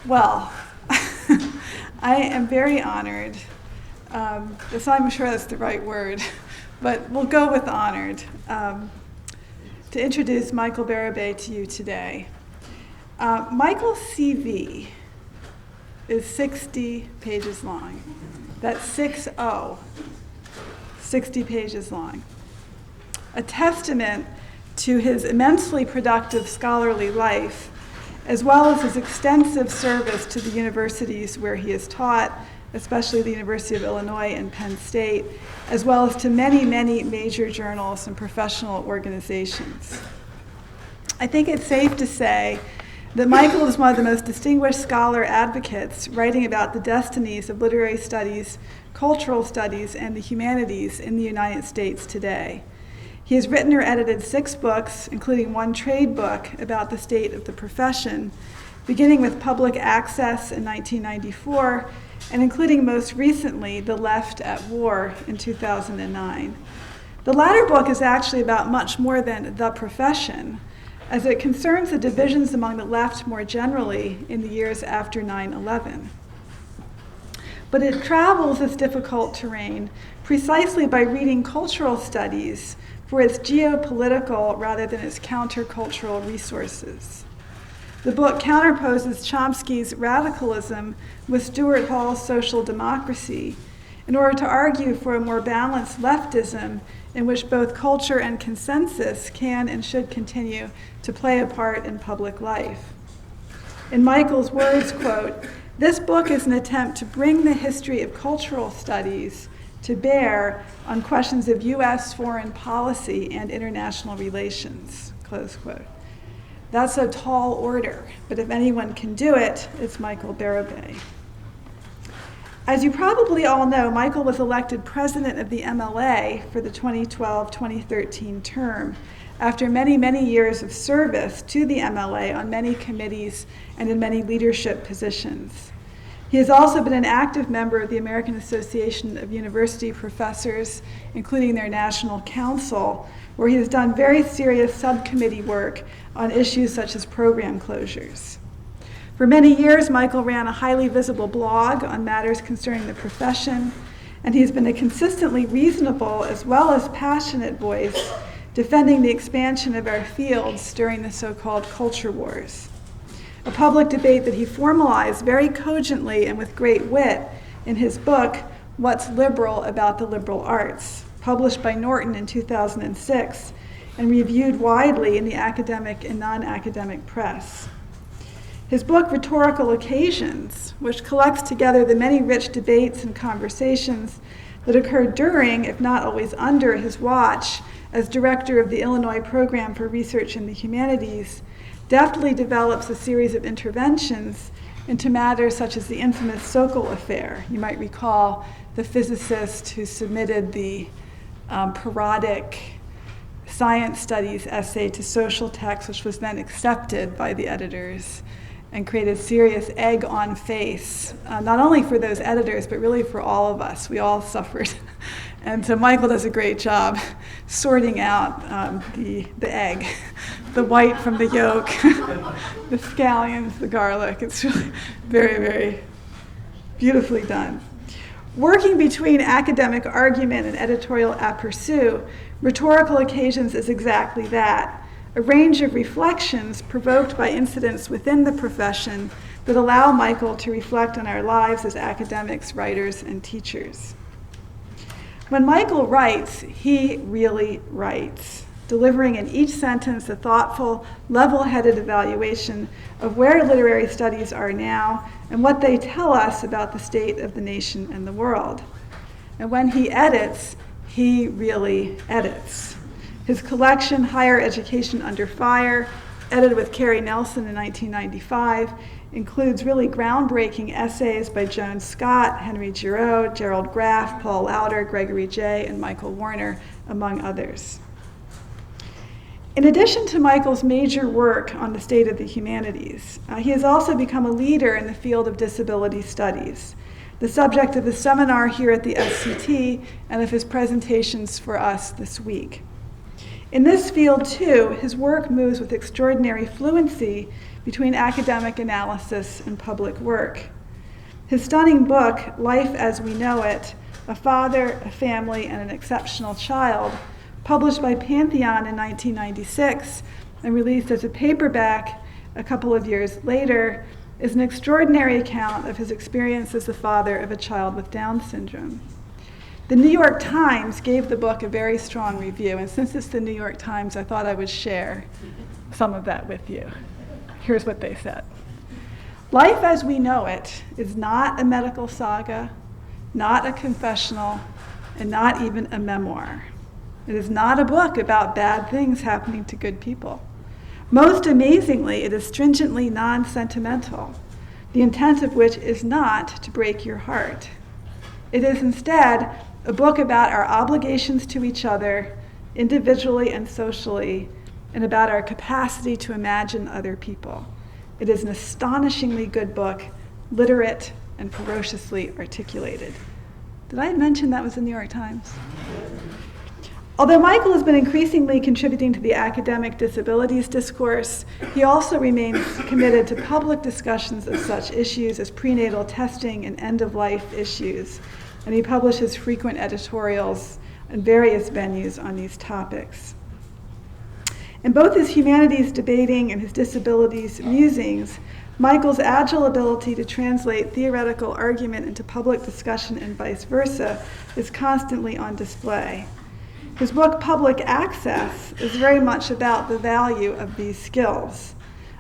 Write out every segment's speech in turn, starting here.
Well, I am very honored. So I'm sure that's the right word, but we'll go with honored to introduce Michael Barabé to you today. Michael's CV is 60 pages long. That's 60, 60 pages long. A testament to his immensely productive scholarly life, as well as his extensive service to the universities where he has taught, especially the University of Illinois and Penn State, as well as to many, many major journals and professional organizations. I think it's safe to say that Michael is one of the most distinguished scholar advocates writing about the destinies of literary studies, cultural studies, and the humanities in the United States today. He has written or edited 6 books, including 1 trade book about the state of the profession, beginning with Public Access in 1994, and including most recently, The Left at War in 2009. The latter book is actually about much more than the profession, as it concerns the divisions among the left more generally in the years after 9/11. But it travels this difficult terrain precisely by reading cultural studies for its geopolitical rather than its countercultural resources. The book counterposes Chomsky's radicalism with Stuart Hall's social democracy in order to argue for a more balanced leftism in which both culture and consensus can and should continue to play a part in public life. In Michael's words, quote, "This book is an attempt to bring the history of cultural studies to bear on questions of U.S. foreign policy and international relations," close quote. That's a tall order, but if anyone can do it, it's Michael Barabé. As you probably all know, Michael was elected president of the MLA for the 2012-2013 term after many, many years of service to the MLA on many committees and in many leadership positions. He has also been an active member of the American Association of University Professors, including their National Council, where he has done very serious subcommittee work on issues such as program closures. For many years, Michael ran a highly visible blog on matters concerning the profession, and he has been a consistently reasonable as well as passionate voice defending the expansion of our fields during the so-called culture wars. A public debate that he formalized very cogently and with great wit in his book, What's Liberal About the Liberal Arts, published by Norton in 2006 and reviewed widely in the academic and non-academic press. His book, Rhetorical Occasions, which collects together the many rich debates and conversations that occurred during, if not always under, his watch as director of the Illinois Program for Research in the Humanities, deftly develops a series of interventions into matters such as the infamous Sokol affair. You might recall the physicist who submitted the parodic science studies essay to social text, which was then accepted by the editors and created serious egg on face, not only for those editors, but really for all of us. We all suffered. And so Michael does a great job sorting out the egg, the white from the yolk, the scallions, the garlic. It's really very, very beautifully done. Working between academic argument and editorial aperçu, Rhetorical Occasions is exactly that, a range of reflections provoked by incidents within the profession that allow Michael to reflect on our lives as academics, writers, and teachers. When Michael writes, he really writes, delivering in each sentence a thoughtful, level-headed evaluation of where literary studies are now and what they tell us about the state of the nation and the world. And when he edits, he really edits. His collection, Higher Education Under Fire, edited with Carrie Nelson in 1995, includes really groundbreaking essays by Joan Scott, Henry Giraud, Gerald Graff, Paul Lauder, Gregory Jay, and Michael Warner, among others. In addition to Michael's major work on the state of the humanities, he has also become a leader in the field of disability studies, the subject of the seminar here at the SCT and of his presentations for us this week. In this field, too, his work moves with extraordinary fluency between academic analysis and public work. His stunning book, Life as We Know It, A Father, a Family, and an Exceptional Child, published by Pantheon in 1996 and released as a paperback a couple of years later, is an extraordinary account of his experience as the father of a child with Down syndrome. The New York Times gave the book a very strong review, and since it's the New York Times, I thought I would share some of that with you. Here's what they said. Life as We Know It is not a medical saga, not a confessional, and not even a memoir. It is not a book about bad things happening to good people. Most amazingly, it is stringently non-sentimental, the intent of which is not to break your heart. It is instead a book about our obligations to each other, individually and socially, and about our capacity to imagine other people. It is an astonishingly good book, literate and ferociously articulated. Did I mention that was in the New York Times? Although Michael has been increasingly contributing to the academic disabilities discourse, he also remains committed to public discussions of such issues as prenatal testing and end-of-life issues, and he publishes frequent editorials in various venues on these topics. In both his humanities debating and his disabilities musings, Michael's agile ability to translate theoretical argument into public discussion and vice versa is constantly on display. His book, Public Access, is very much about the value of these skills.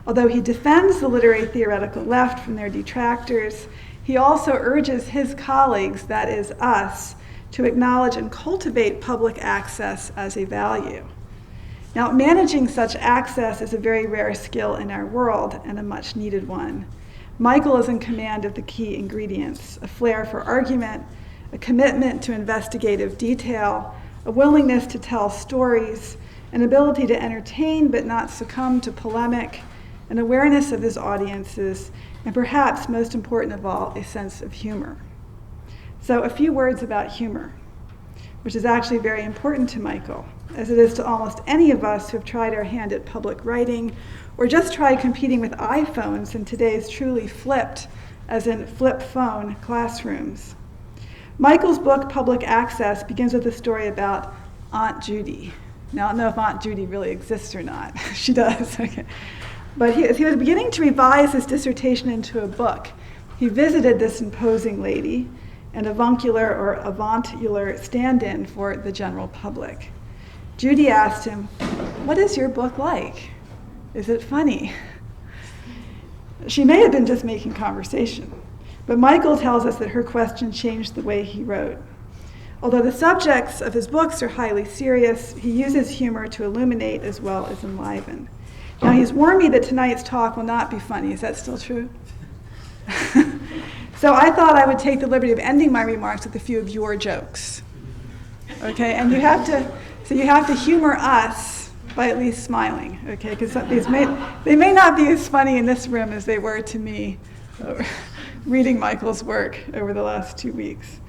Although he defends the literary theoretical left from their detractors, he also urges his colleagues, that is us, to acknowledge and cultivate public access as a value. Now, managing such access is a very rare skill in our world and a much needed one. Michael is in command of the key ingredients: a flair for argument, a commitment to investigative detail, a willingness to tell stories, an ability to entertain but not succumb to polemic, an awareness of his audiences, and perhaps most important of all, a sense of humor. So a few words about humor, which is actually very important to Michael, as it is to almost any of us who have tried our hand at public writing or just tried competing with iPhones in today's truly flipped, as in flip phone, classrooms. Michael's book, Public Access, begins with a story about Aunt Judy. Now, I don't know if Aunt Judy really exists or not. She does. Okay. But as he was beginning to revise his dissertation into a book, he visited this imposing lady, an avuncular or avantular stand-in for the general public. Judy asked him, "What is your book like? Is it funny?" She may have been just making conversation, but Michael tells us that her question changed the way he wrote. Although the subjects of his books are highly serious, he uses humor to illuminate as well as enliven. Now, he's warned me that tonight's talk will not be funny. Is that still true? So I thought I would take the liberty of ending my remarks with a few of your jokes. Okay, and you have to humor us by at least smiling, okay? Because they may not be as funny in this room as they were to me reading Michael's work over the last 2 weeks.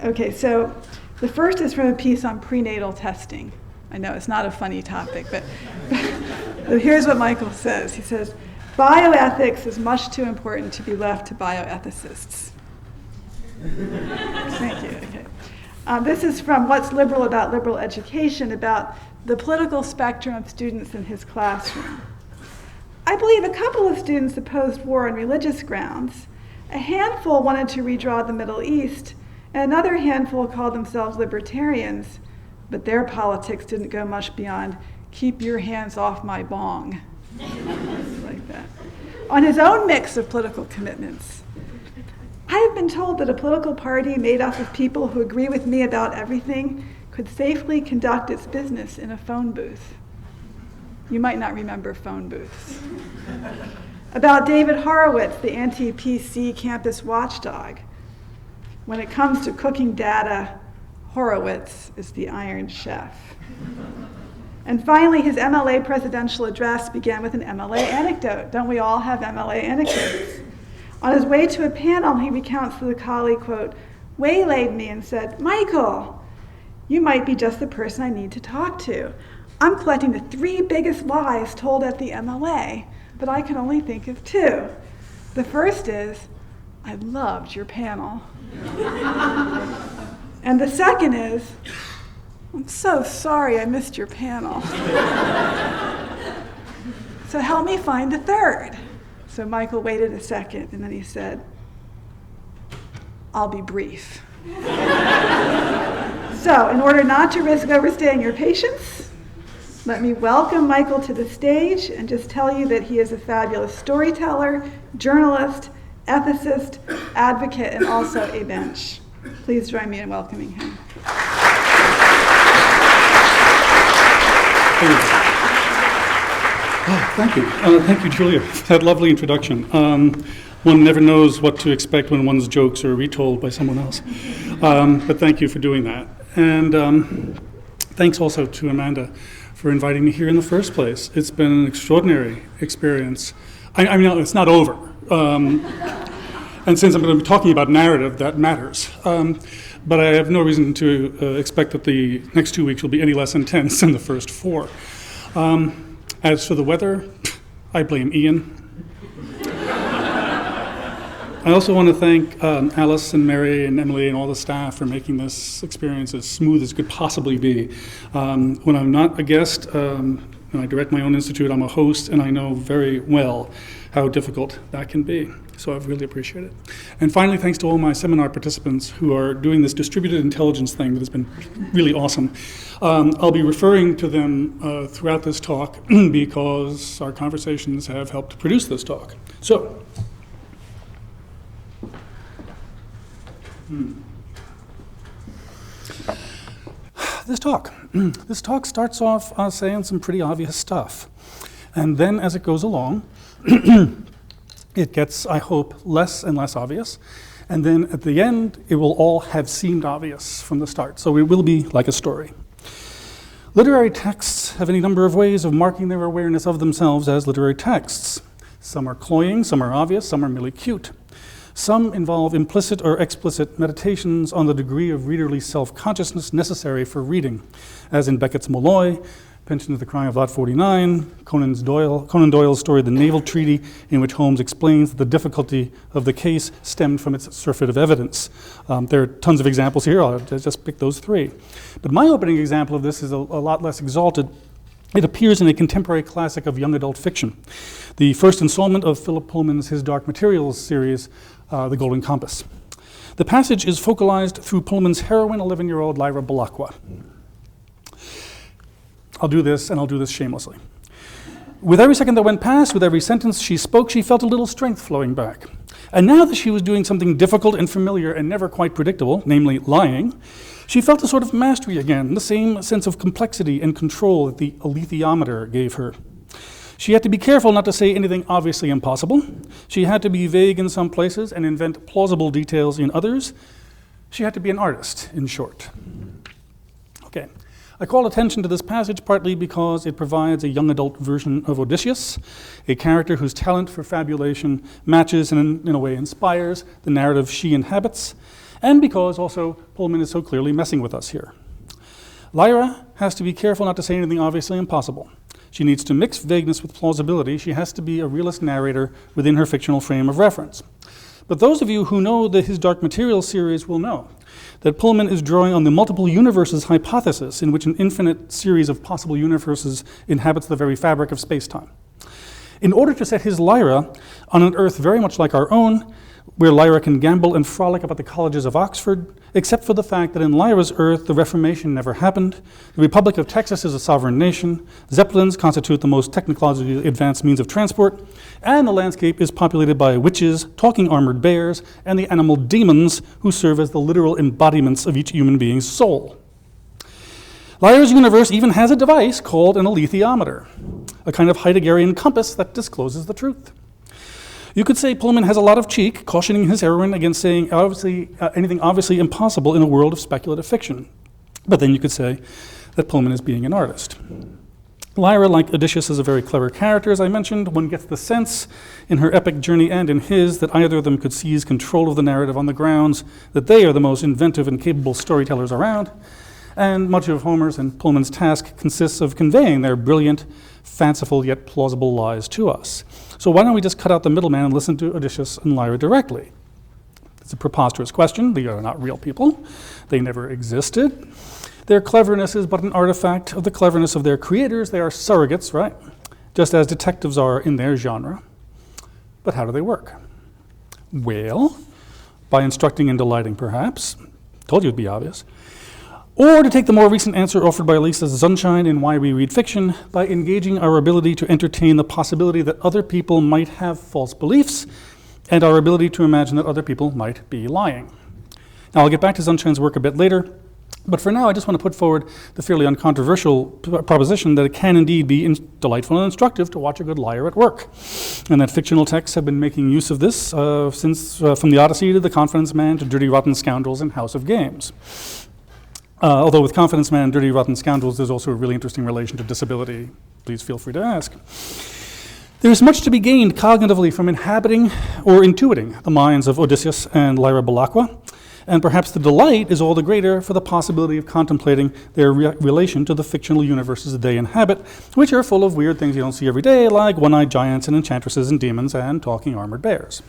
Okay, so the first is from a piece on prenatal testing. I know it's not a funny topic, but here's what Michael says. He says, "Bioethics is much too important to be left to bioethicists." Thank you. Okay. This is from What's Liberal About Liberal Education, about the political spectrum of students in his classroom. "I believe a couple of students opposed war on religious grounds. A handful wanted to redraw the Middle East, and another handful called themselves libertarians, but their politics didn't go much beyond, 'Keep your hands off my bong.'" Like that. On his own mix of political commitments, "I have been told that a political party made up of people who agree with me about everything could safely conduct its business in a phone booth." You might not remember phone booths. About David Horowitz, the anti-PC campus watchdog. "When it comes to cooking data, Horowitz is the Iron Chef." And finally, his MLA presidential address began with an MLA anecdote. Don't we all have MLA anecdotes? On his way to a panel, he recounts that a colleague, quote, "waylaid me and said, 'Michael, you might be just the person I need to talk to. I'm collecting the 3 biggest lies told at the MLA. but I can only think of two. The first is, I loved your panel. And the second is, I'm so sorry I missed your panel. So help me find the third. So Michael waited a second, and then he said, I'll be brief. So in order not to risk overstaying your patience, let me welcome Michael to the stage and just tell you that he is a fabulous storyteller, journalist, ethicist, advocate, and also a bench. Please join me in welcoming him. Thank you. Thank you, Julia, for that lovely introduction. One never knows what to expect when one's jokes are retold by someone else. But thank you for doing that. And thanks also to Amanda for inviting me here in the first place. It's been an extraordinary experience. I mean, it's not over. And since I'm going to be talking about narrative, that matters. But I have no reason to expect that the next 2 weeks will be any less intense than the first 4. As for the weather, I blame Ian. I also want to thank Alice and Mary and Emily and all the staff for making this experience as smooth as it could possibly be. When I'm not a guest, when I direct my own institute, I'm a host, and I know very well how difficult that can be. So I've really appreciated it. And finally, thanks to all my seminar participants who are doing this distributed intelligence thing that has been really awesome. I'll be referring to them throughout this talk because our conversations have helped produce this talk. So, this talk starts off saying some pretty obvious stuff. And then as it goes along, it gets, I hope, less and less obvious. And then at the end, it will all have seemed obvious from the start. So it will be like a story. Literary texts have any number of ways of marking their awareness of themselves as literary texts. Some are cloying, some are obvious, some are merely cute. Some involve implicit or explicit meditations on the degree of readerly self-consciousness necessary for reading, as in Beckett's Molloy, Pension of the Crime of Lot 49, Conan Doyle's story The Naval Treaty, in which Holmes explains that the difficulty of the case stemmed from its surfeit of evidence. There are tons of examples here. I'll just pick those 3. But my opening example of this is a lot less exalted. It appears in a contemporary classic of young adult fiction, the first installment of Philip Pullman's His Dark Materials series, The Golden Compass. The passage is focalized through Pullman's heroine, 11-year-old Lyra Balakwa. I'll do this, and I'll do this shamelessly. With every second that went past, with every sentence she spoke, she felt a little strength flowing back. And now that she was doing something difficult and familiar and never quite predictable, namely lying, she felt a sort of mastery again, the same sense of complexity and control that the alethiometer gave her. She had to be careful not to say anything obviously impossible. She had to be vague in some places and invent plausible details in others. She had to be an artist, in short. Okay. I call attention to this passage partly because it provides a young adult version of Odysseus, a character whose talent for fabulation matches and in a way inspires the narrative she inhabits, and because also Pullman is so clearly messing with us here. Lyra has to be careful not to say anything obviously impossible. She needs to mix vagueness with plausibility. She has to be a realist narrator within her fictional frame of reference. But those of you who know the His Dark Materials series will know that Pullman is drawing on the multiple universes hypothesis, in which an infinite series of possible universes inhabits the very fabric of space-time. In order to set his Lyra on an Earth very much like our own, where Lyra can gamble and frolic about the colleges of Oxford, except for the fact that in Lyra's Earth, the Reformation never happened, the Republic of Texas is a sovereign nation, Zeppelins constitute the most technologically advanced means of transport, and the landscape is populated by witches, talking armored bears, and the animal demons who serve as the literal embodiments of each human being's soul. Lyra's universe even has a device called an alethiometer, a kind of Heideggerian compass that discloses the truth. You could say Pullman has a lot of cheek, cautioning his heroine against saying anything obviously impossible in a world of speculative fiction. But then you could say that Pullman is being an artist. Lyra, like Odysseus, is a very clever character, as I mentioned. One gets the sense in her epic journey and in his that either of them could seize control of the narrative on the grounds that they are the most inventive and capable storytellers around. and much of Homer's and Pullman's task consists of conveying their brilliant, fanciful yet plausible lies to us. So why don't we just cut out the middleman and listen to Odysseus and Lyra directly? It's a preposterous question. They are not real people. They never existed. Their cleverness is but an artifact of the cleverness of their creators. They are surrogates, right? Just as detectives are in their genre. But how do they work? Well, by instructing and delighting, perhaps. Told you it'd be obvious. Or, to take the more recent answer offered by Lisa Sunshine in Why We Read Fiction, by engaging our ability to entertain the possibility that other people might have false beliefs, and our ability to imagine that other people might be lying. Now, I'll get back to Sunshine's work a bit later, but for now I just want to put forward the fairly uncontroversial proposition that it can indeed be delightful and instructive to watch a good liar at work, and that fictional texts have been making use of this since from the Odyssey to The Confidence Man to Dirty Rotten Scoundrels and House of Games. Although with Confidence Man and Dirty Rotten Scoundrels there's also a really interesting relation to disability. Please feel free to ask. There is much to be gained cognitively from inhabiting or intuiting the minds of Odysseus and Lyra Belacqua, and perhaps the delight is all the greater for the possibility of contemplating their relation to the fictional universes they inhabit, which are full of weird things you don't see every day, like one-eyed giants and enchantresses and demons and talking armored bears.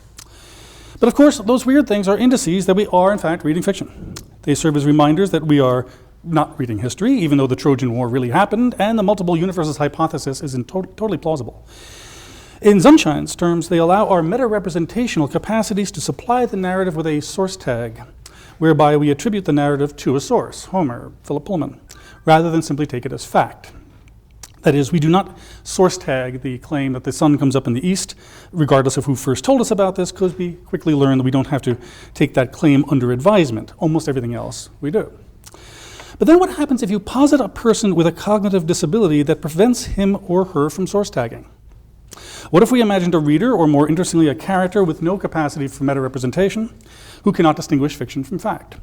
But of course, those weird things are indices that we are, in fact, reading fiction. They serve as reminders that we are not reading history, even though the Trojan War really happened, and the multiple universes hypothesis is totally plausible. In Sunshine's terms, they allow our meta-representational capacities to supply the narrative with a source tag, whereby we attribute the narrative to a source, Homer, Philip Pullman, rather than simply take it as fact. That is, we do not source tag the claim that the sun comes up in the east, regardless of who first told us about this, because we quickly learn that we don't have to take that claim under advisement. Almost everything else we do. But then what happens if you posit a person with a cognitive disability that prevents him or her from source tagging? What if we imagined a reader, or more interestingly, a character with no capacity for meta-representation, who cannot distinguish fiction from fact?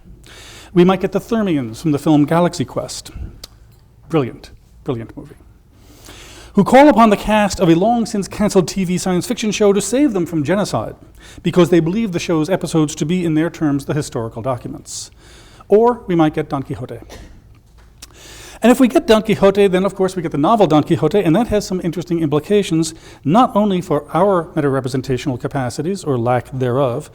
We might get the Thermians from the film Galaxy Quest. Brilliant, brilliant movie. Who call upon the cast of a long-since-canceled TV science fiction show to save them from genocide, because they believe the show's episodes to be, in their terms, the historical documents. Or we might get Don Quixote. And if we get Don Quixote, then of course we get the novel Don Quixote, and that has some interesting implications, not only for our meta-representational capacities, or lack thereof,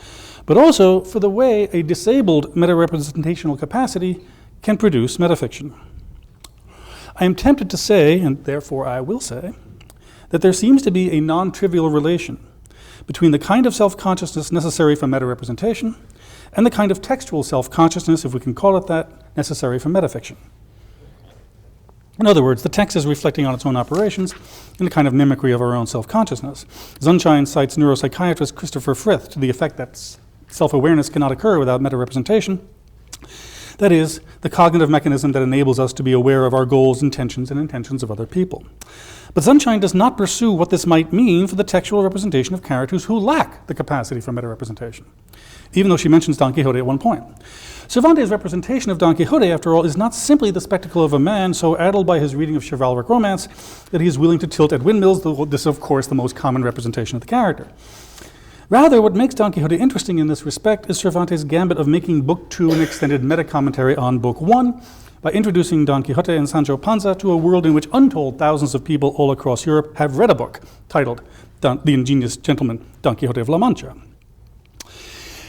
but also for the way a disabled meta-representational capacity can produce metafiction. I am tempted to say, and therefore I will say, that there seems to be a non-trivial relation between the kind of self-consciousness necessary for meta-representation and the kind of textual self-consciousness, if we can call it that, necessary for metafiction. In other words, the text is reflecting on its own operations in a kind of mimicry of our own self-consciousness. Sunshine cites neuropsychiatrist Christopher Frith to the effect that self-awareness cannot occur without meta-representation. That is, the cognitive mechanism that enables us to be aware of our goals, intentions, and intentions of other people. But Sunshine does not pursue what this might mean for the textual representation of characters who lack the capacity for meta-representation, even though she mentions Don Quixote at one point. Cervantes' representation of Don Quixote, after all, is not simply the spectacle of a man so addled by his reading of chivalric romance that he is willing to tilt at windmills. This is, of course, the most common representation of the character. Rather, what makes Don Quixote interesting in this respect is Cervantes' gambit of making Book 2 an extended meta-commentary on Book 1 by introducing Don Quixote and Sancho Panza to a world in which untold thousands of people all across Europe have read a book titled The Ingenious Gentleman, Don Quixote of La Mancha.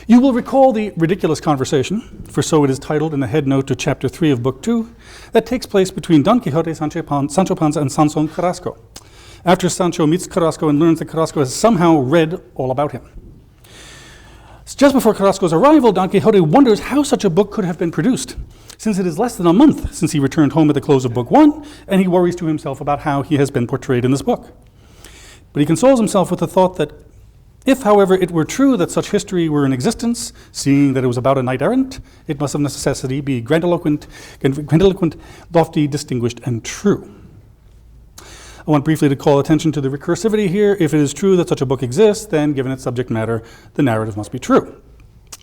You will recall the ridiculous conversation, for so it is titled in the head note to Chapter 3 of Book 2, that takes place between Don Quixote, Sancho Panza, and Sanson Carrasco, after Sancho meets Carrasco and learns that Carrasco has somehow read all about him. Just before Carrasco's arrival, Don Quixote wonders how such a book could have been produced, since it is less than a month since he returned home at the close of Book 1, and he worries to himself about how he has been portrayed in this book. But he consoles himself with the thought that if, however, it were true that such history were in existence, seeing that it was about a knight-errant, it must of necessity be grandiloquent, lofty, distinguished, and true. I want briefly to call attention to the recursivity here. If it is true that such a book exists, then given its subject matter, the narrative must be true.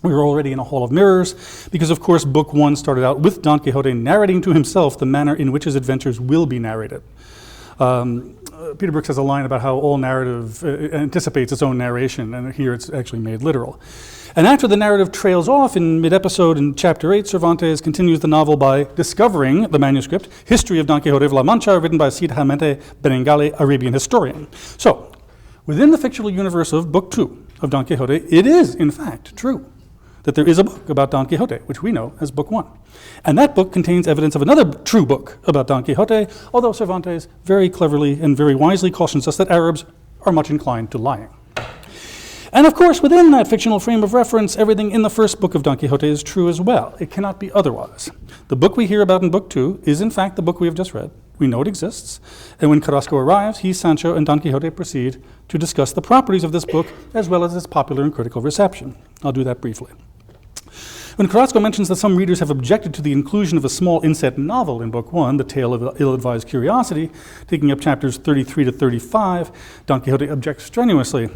We are already in a hall of mirrors, because of course Book 1 started out with Don Quixote narrating to himself the manner in which his adventures will be narrated. Peter Brooks has a line about how all narrative anticipates its own narration, and here it's actually made literal. And after the narrative trails off in mid-episode in Chapter 8, Cervantes continues the novel by discovering the manuscript, History of Don Quixote of La Mancha, written by Cid Hammete Benengale, Arabian historian. So, within the fictional universe of Book 2 of Don Quixote, it is, in fact, true that there is a book about Don Quixote, which we know as Book 1. And that book contains evidence of another true book about Don Quixote, although Cervantes very cleverly and very wisely cautions us that Arabs are much inclined to lying. And of course, within that fictional frame of reference, everything in the first book of Don Quixote is true as well. It cannot be otherwise. The book we hear about in Book 2 is in fact the book we have just read. We know it exists. And when Carrasco arrives, he, Sancho, and Don Quixote proceed to discuss the properties of this book as well as its popular and critical reception. I'll do that briefly. When Carrasco mentions that some readers have objected to the inclusion of a small inset novel in Book 1, The Tale of Ill-Advised Curiosity, taking up chapters 33 to 35, Don Quixote objects strenuously.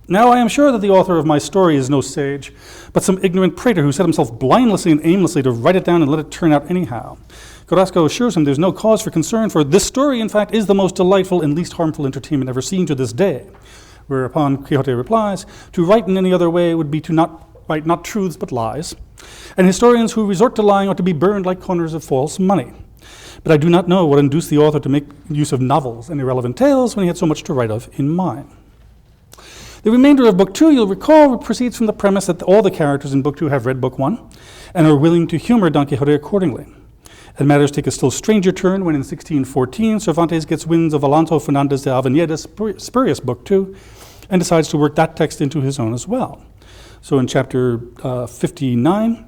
Now I am sure that the author of my story is no sage, but some ignorant prater who set himself blindlessly and aimlessly to write it down and let it turn out anyhow. Carrasco assures him there's no cause for concern, for this story, in fact, is the most delightful and least harmful entertainment ever seen to this day. Whereupon Quixote replies, to write in any other way would be to write not truths but lies, and historians who resort to lying ought to be burned like corners of false money. But I do not know what induced the author to make use of novels and irrelevant tales when he had so much to write of in mind. The remainder of Book 2, you'll recall, proceeds from the premise that all the characters in Book 2 have read Book 1 and are willing to humor Don Quixote accordingly. And matters take a still stranger turn when in 1614, Cervantes gets winds of Alonso Fernandez de Aveneda's spurious Book 2 and decides to work that text into his own as well. So in chapter 59,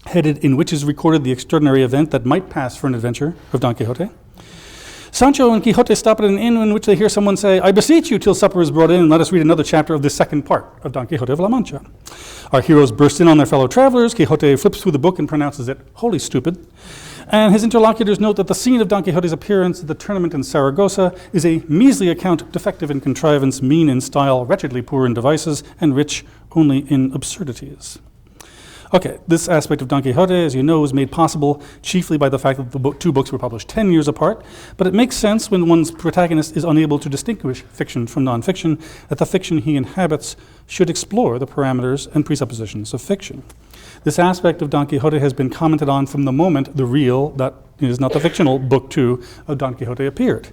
headed In which is recorded the extraordinary event that might pass for an adventure of Don Quixote, Sancho and Quixote stop at an inn in which they hear someone say, I beseech you till supper is brought in and let us read another chapter of the second part of Don Quixote of La Mancha. Our heroes burst in on their fellow travelers. Quixote flips through the book and pronounces it wholly stupid. And his interlocutors note that the scene of Don Quixote's appearance at the tournament in Saragossa is a measly account, defective in contrivance, mean in style, wretchedly poor in devices, and rich only in absurdities. Okay, this aspect of Don Quixote, as you know, was made possible chiefly by the fact that the two books were published 10 years apart, but it makes sense when one's protagonist is unable to distinguish fiction from nonfiction, that the fiction he inhabits should explore the parameters and presuppositions of fiction. This aspect of Don Quixote has been commented on from the moment the real, that is not the fictional, Book 2 of Don Quixote appeared.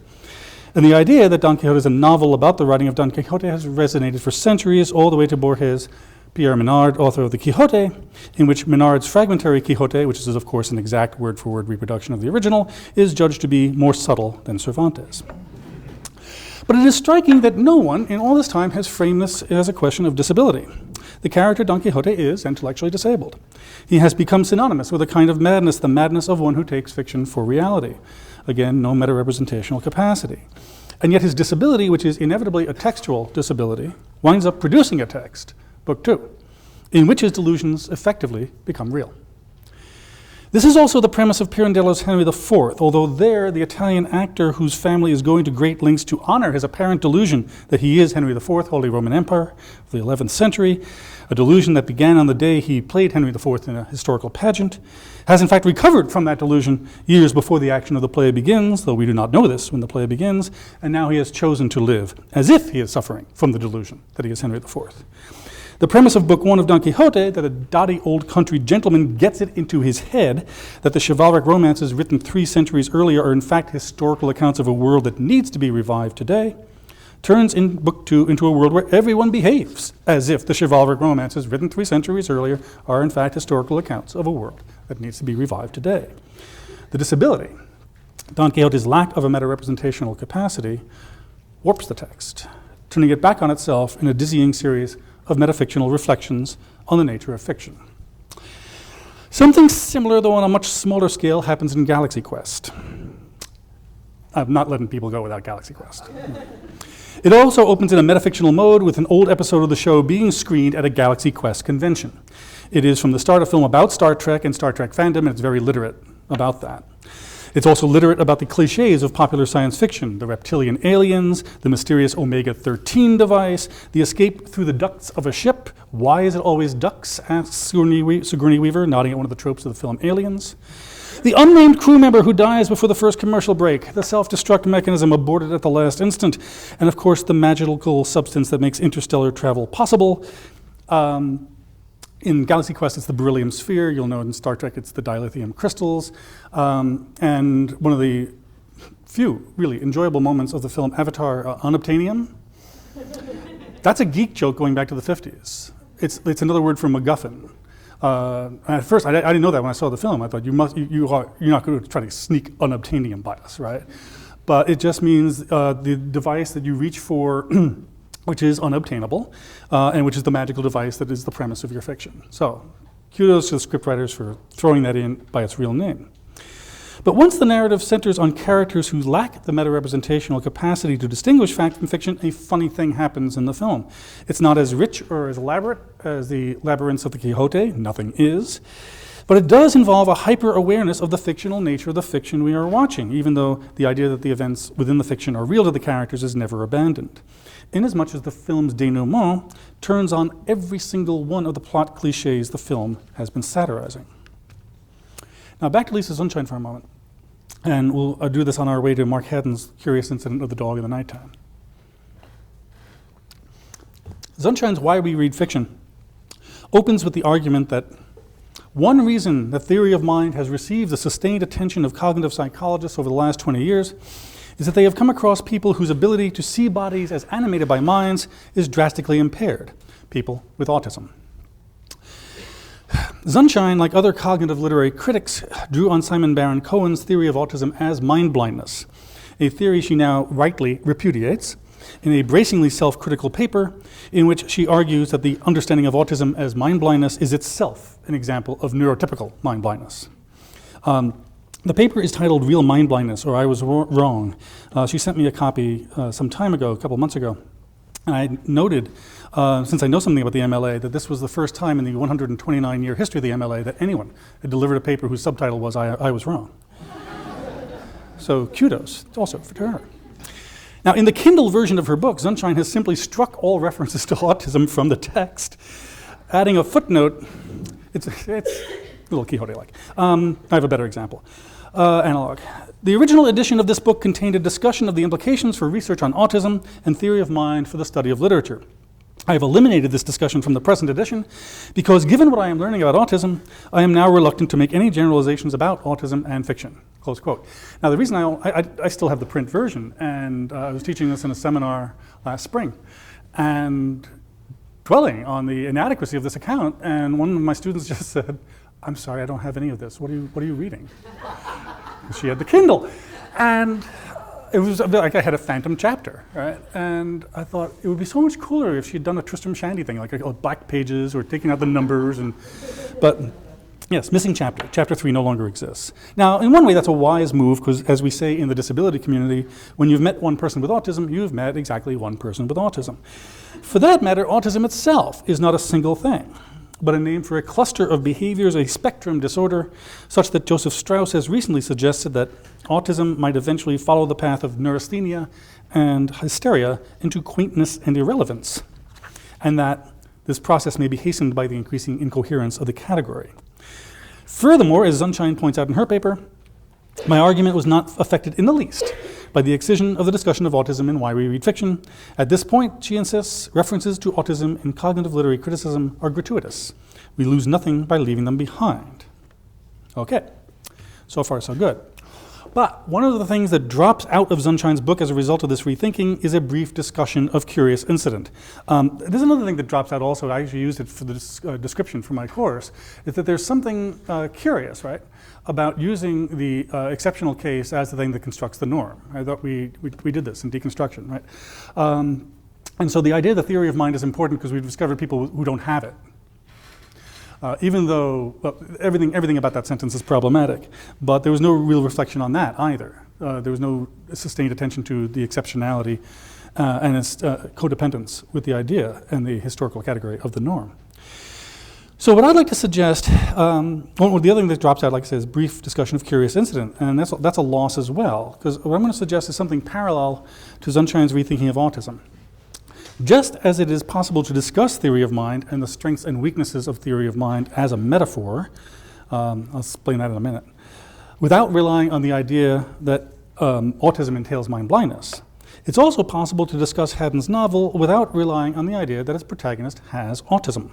And the idea that Don Quixote is a novel about the writing of Don Quixote has resonated for centuries, all the way to Borges, Pierre Menard, author of the Quixote, in which Menard's fragmentary Quixote, which is of course an exact word-for-word reproduction of the original, is judged to be more subtle than Cervantes. But it is striking that no one in all this time has framed this as a question of disability. The character Don Quixote is intellectually disabled. He has become synonymous with a kind of madness, the madness of one who takes fiction for reality. Again, no meta-representational capacity. And yet his disability, which is inevitably a textual disability, winds up producing a text, Book 2, in which his delusions effectively become real. This is also the premise of Pirandello's Henry IV, although there the Italian actor whose family is going to great lengths to honor his apparent delusion that he is Henry IV, Holy Roman Emperor of the 11th century, a delusion that began on the day he played Henry IV in a historical pageant, has in fact recovered from that delusion years before the action of the play begins, though we do not know this when the play begins, and now he has chosen to live as if he is suffering from the delusion that he is Henry IV. The premise of Book 1 of Don Quixote, that a dotty old country gentleman gets it into his head that the chivalric romances written 3 centuries earlier are in fact historical accounts of a world that needs to be revived today, turns in Book 2 into a world where everyone behaves as if the chivalric romances written 3 centuries earlier are in fact historical accounts of a world that needs to be revived today. The disability, Don Quixote's lack of a meta-representational capacity, warps the text, turning it back on itself in a dizzying series of metafictional reflections on the nature of fiction. Something similar, though on a much smaller scale, happens in Galaxy Quest. I'm not letting people go without Galaxy Quest. It also opens in a metafictional mode with an old episode of the show being screened at a Galaxy Quest convention. It is from the start a film about Star Trek and Star Trek fandom, and it's very literate about that. It's also literate about the cliches of popular science fiction, the reptilian aliens, the mysterious Omega-13 device, the escape through the ducts of a ship. Why is it always ducks, asks Sigourney Weaver, nodding at one of the tropes of the film Aliens. The unnamed crew member who dies before the first commercial break, the self-destruct mechanism aborted at the last instant, and of course the magical substance that makes interstellar travel possible. In Galaxy Quest, it's the beryllium sphere. You'll know in Star Trek, it's the dilithium crystals. And one of the few really enjoyable moments of the film Avatar, unobtainium. That's a geek joke going back to the 50s. It's another word for MacGuffin. At first, I didn't know that when I saw the film. I thought you're not going to try to sneak unobtainium by us, right? But it just means the device that you reach for, which is unobtainable, and which is the magical device that is the premise of your fiction. So, kudos to the scriptwriters for throwing that in by its real name. But once the narrative centers on characters who lack the meta-representational capacity to distinguish fact from fiction, a funny thing happens in the film. It's not as rich or as elaborate as the labyrinths of the Quixote, nothing is, but it does involve a hyper-awareness of the fictional nature of the fiction we are watching, even though the idea that the events within the fiction are real to the characters is never abandoned. Inasmuch as the film's denouement turns on every single one of the plot cliches the film has been satirizing. Now back to Lisa Sunshine for a moment, and we'll do this on our way to Mark Haddon's Curious Incident of the Dog in the Nighttime. Sunshine's Why We Read Fiction opens with the argument that one reason that theory of mind has received the sustained attention of cognitive psychologists over the last 20 years is that they have come across people whose ability to see bodies as animated by minds is drastically impaired, people with autism. Sunshine, like other cognitive literary critics, drew on Simon Baron-Cohen's theory of autism as mind blindness, a theory she now rightly repudiates in a bracingly self-critical paper in which she argues that the understanding of autism as mind blindness is itself an example of neurotypical mind blindness. The paper is titled Real Mind Blindness, or I Was Wrong. She sent me a copy some time ago, a couple months ago, and I noted, since I know something about the MLA, that this was the first time in the 129-year history of the MLA that anyone had delivered a paper whose subtitle was I Was Wrong. So kudos also to her. Now, in the Kindle version of her book, Sunshine has simply struck all references to autism from the text, adding a footnote. It's a little Quixote-like. I have a better example. Analog. The original edition of this book contained a discussion of the implications for research on autism and theory of mind for the study of literature. I have eliminated this discussion from the present edition because, given what I am learning about autism, I am now reluctant to make any generalizations about autism and fiction. Close quote. Now, the reason I still have the print version, and I was teaching this in a seminar last spring, and dwelling on the inadequacy of this account, and one of my students just said, "I'm sorry, I don't have any of this. What are you reading?" She had the Kindle, and it was like I had a phantom chapter, right? And I thought it would be so much cooler if she'd done a Tristram Shandy thing, like black pages or taking out the numbers, but yes, missing chapter. Chapter 3 no longer exists. Now, in one way, that's a wise move because, as we say in the disability community, when you've met one person with autism, you've met exactly one person with autism. For that matter, autism itself is not a single thing, but a name for a cluster of behaviors, a spectrum disorder, such that Joseph Strauss has recently suggested that autism might eventually follow the path of neurasthenia and hysteria into quaintness and irrelevance, and that this process may be hastened by the increasing incoherence of the category. Furthermore, as Sunshine points out in her paper, my argument was not affected in the least by the excision of the discussion of autism in Why We Read Fiction. At this point, she insists, references to autism in cognitive literary criticism are gratuitous. We lose nothing by leaving them behind. Okay, so far so good. But one of the things that drops out of Sunshine's book as a result of this rethinking is a brief discussion of Curious Incident. There's another thing that drops out also, I actually used it for the description for my course, is that there's something curious, right, about using the exceptional case as the thing that constructs the norm. I thought we did this in deconstruction, right? And so the idea of the theory of mind is important because we've discovered people who don't have it. Even though everything about that sentence is problematic, but there was no real reflection on that either. There was no sustained attention to the exceptionality and its codependence with the idea and the historical category of the norm. So what I'd like to suggest, the other thing that drops out, like I said, is brief discussion of Curious Incident, and that's a loss as well, because what I'm going to suggest is something parallel to Sunshine's rethinking of autism. Just as it is possible to discuss theory of mind and the strengths and weaknesses of theory of mind as a metaphor, I'll explain that in a minute, without relying on the idea that autism entails mind blindness. It's also possible to discuss Haddon's novel without relying on the idea that its protagonist has autism.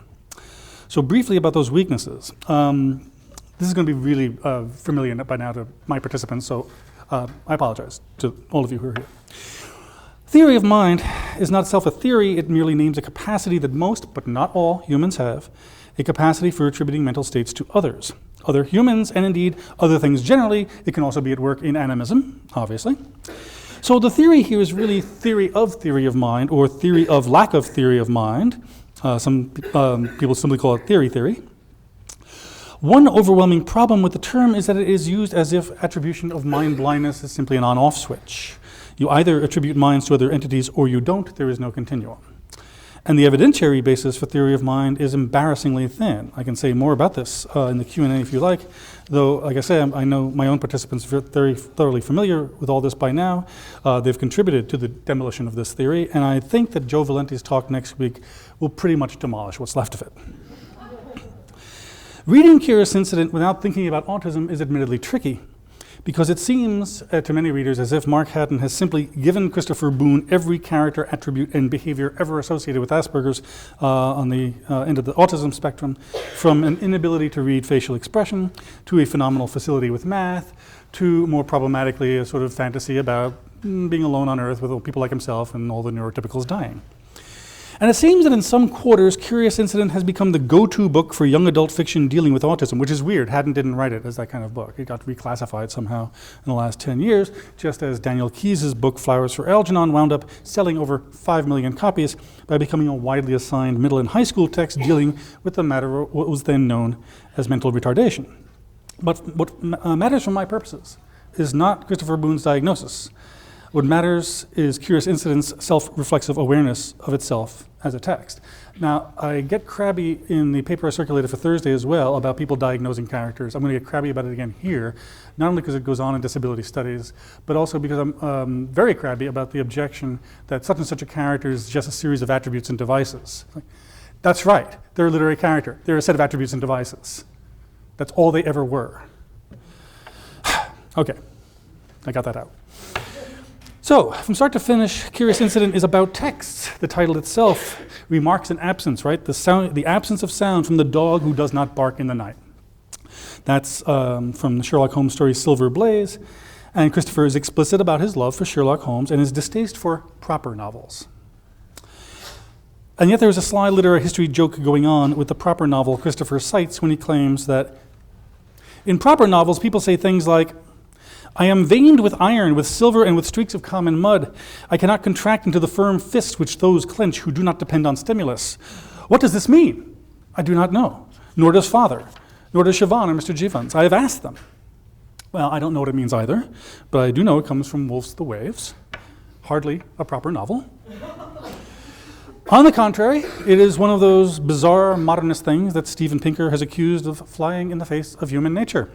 So briefly about those weaknesses. This is going to be really familiar by now to my participants, so I apologize to all of you who are here. Theory of mind is not itself a theory, it merely names a capacity that most, but not all, humans have, a capacity for attributing mental states to others. Other humans, and indeed other things generally. It can also be at work in animism, obviously. So the theory here is really theory of mind, or theory of lack of theory of mind. Some people simply call it theory. One overwhelming problem with the term is that it is used as if attribution of mind blindness is simply an on-off switch. You either attribute minds to other entities or you don't, there is no continuum. And the evidentiary basis for theory of mind is embarrassingly thin. I can say more about this in the Q&A if you like, though, like I say, I know my own participants are very thoroughly familiar with all this by now. They've contributed to the demolition of this theory, and I think that Joe Valenti's talk next week will pretty much demolish what's left of it. Reading Curious Incident without thinking about autism is admittedly tricky, because it seems to many readers as if Mark Haddon has simply given Christopher Boone every character, attribute, and behavior ever associated with Asperger's on the end of the autism spectrum, from an inability to read facial expression, to a phenomenal facility with math, to more problematically a sort of fantasy about being alone on Earth with people like himself and all the neurotypicals dying. And it seems that in some quarters, Curious Incident has become the go-to book for young adult fiction dealing with autism, which is weird. Haddon didn't write it as that kind of book. It got reclassified somehow in the last 10 years, just as Daniel Keyes' book, Flowers for Algernon, wound up selling over 5 million copies by becoming a widely assigned middle and high school text dealing with the matter of what was then known as mental retardation. But what matters for my purposes is not Christopher Boone's diagnosis. What matters is Curious Incident's self-reflexive awareness of itself as a text. Now, I get crabby in the paper I circulated for Thursday as well about people diagnosing characters. I'm going to get crabby about it again here, not only because it goes on in disability studies, but also because I'm very crabby about the objection that such and such a character is just a series of attributes and devices. That's right, they're a literary character. They're a set of attributes and devices. That's all they ever were. Okay, I got that out. So, from start to finish, Curious Incident is about texts. The title itself remarks an absence, right? The absence of sound from the dog who does not bark in the night. That's from the Sherlock Holmes story Silver Blaze, and Christopher is explicit about his love for Sherlock Holmes and his distaste for proper novels. And yet there is a sly literary history joke going on with the proper novel Christopher cites when he claims that in proper novels people say things like, I am veined with iron, with silver, and with streaks of common mud. I cannot contract into the firm fists which those clench who do not depend on stimulus. What does this mean? I do not know. Nor does Father. Nor does Siobhan or Mr. Jivans. I have asked them. Well, I don't know what it means either, but I do know it comes from Wolf's The Waves. Hardly a proper novel. On the contrary, it is one of those bizarre modernist things that Steven Pinker has accused of flying in the face of human nature.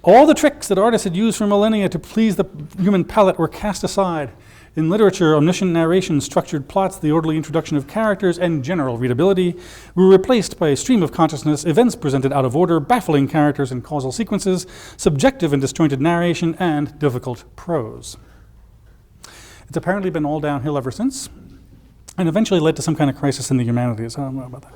All the tricks that artists had used for millennia to please the human palate were cast aside. In literature, omniscient narration, structured plots, the orderly introduction of characters, and general readability were replaced by a stream of consciousness, events presented out of order, baffling characters and causal sequences, subjective and disjointed narration, and difficult prose. It's apparently been all downhill ever since, and eventually led to some kind of crisis in the humanities. I don't know about that.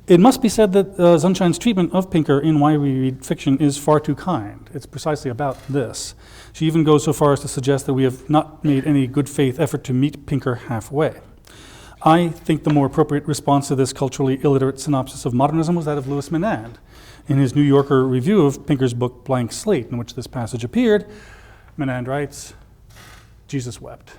It must be said that Sunshine's treatment of Pinker in Why We Read Fiction is far too kind. It's precisely about this. She even goes so far as to suggest that we have not made any good faith effort to meet Pinker halfway. I think the more appropriate response to this culturally illiterate synopsis of modernism was that of Louis Menand. In his New Yorker review of Pinker's book Blank Slate, in which this passage appeared, Menand writes, Jesus wept.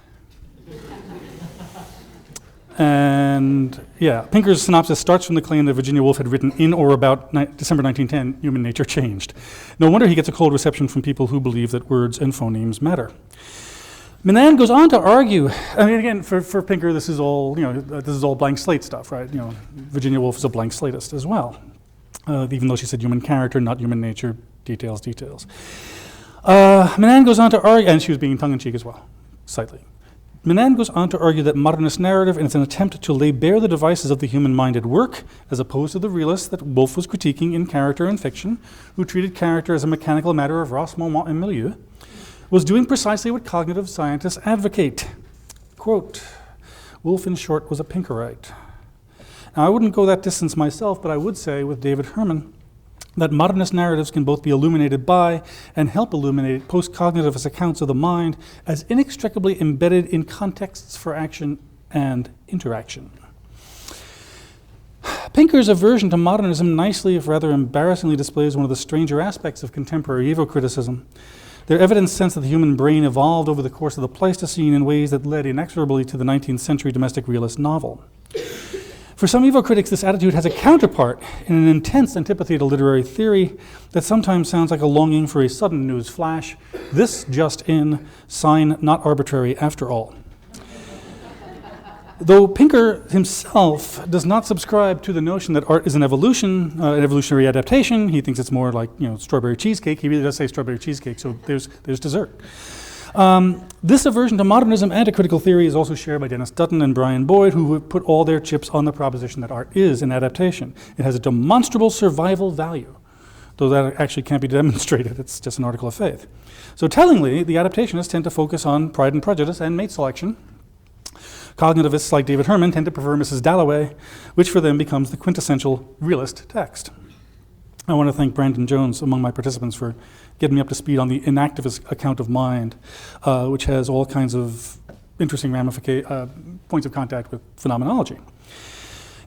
And yeah, Pinker's synopsis starts from the claim that Virginia Woolf had written in or about December 1910, human nature changed. No wonder he gets a cold reception from people who believe that words and phonemes matter. Menand goes on to argue, I mean, again, for Pinker, this is all, this is all blank slate stuff, right? Virginia Woolf is a blank slatist as well, even though she said human character, not human nature, details. Menand goes on to argue, and she was being tongue-in-cheek as well, slightly. Menon goes on to argue that modernist narrative is an attempt to lay bare the devices of the human mind at work, as opposed to the realists that Woolf was critiquing in Character and Fiction, who treated character as a mechanical matter of race, moment, and milieu, was doing precisely what cognitive scientists advocate. Quote, Woolf, in short, was a Pinkerite. Now, I wouldn't go that distance myself, but I would say with David Herman that modernist narratives can both be illuminated by and help illuminate post-cognitivist accounts of the mind as inextricably embedded in contexts for action and interaction. Pinker's aversion to modernism nicely, if rather embarrassingly, displays one of the stranger aspects of contemporary evocriticism. Their evident sense that the human brain evolved over the course of the Pleistocene in ways that led inexorably to the 19th century domestic realist novel. For some Evo critics, this attitude has a counterpart in an intense antipathy to literary theory that sometimes sounds like a longing for a sudden news flash. This just in, sign not arbitrary after all. Though Pinker himself does not subscribe to the notion that art is an evolution, an evolutionary adaptation, he thinks it's more like strawberry cheesecake. He really does say strawberry cheesecake, so there's dessert. This aversion to modernism and to critical theory is also shared by Dennis Dutton and Brian Boyd, who have put all their chips on the proposition that art is an adaptation. It has a demonstrable survival value, though that actually can't be demonstrated. It's just an article of faith. So tellingly, the adaptationists tend to focus on Pride and Prejudice and mate selection. Cognitivists like David Herman tend to prefer Mrs. Dalloway, which for them becomes the quintessential realist text. I want to thank Brandon Jones, among my participants, for getting me up to speed on the inactivist account of mind, which has all kinds of interesting points of contact with phenomenology.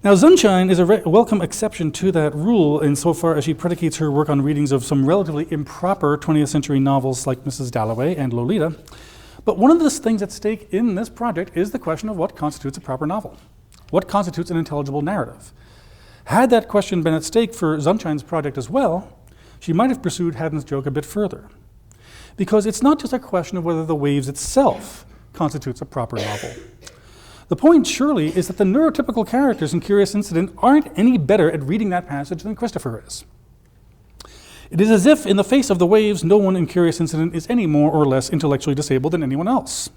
Now, Sunshine is a welcome exception to that rule insofar as she predicates her work on readings of some relatively improper 20th century novels like Mrs. Dalloway and Lolita. But one of the things at stake in this project is the question of what constitutes a proper novel. What constitutes an intelligible narrative? Had that question been at stake for Sunshine's project as well, she might have pursued Haddon's joke a bit further. Because it's not just a question of whether The Waves itself constitutes a proper novel. The point, surely, is that the neurotypical characters in Curious Incident aren't any better at reading that passage than Christopher is. It is as if, in the face of The Waves, no one in Curious Incident is any more or less intellectually disabled than anyone else.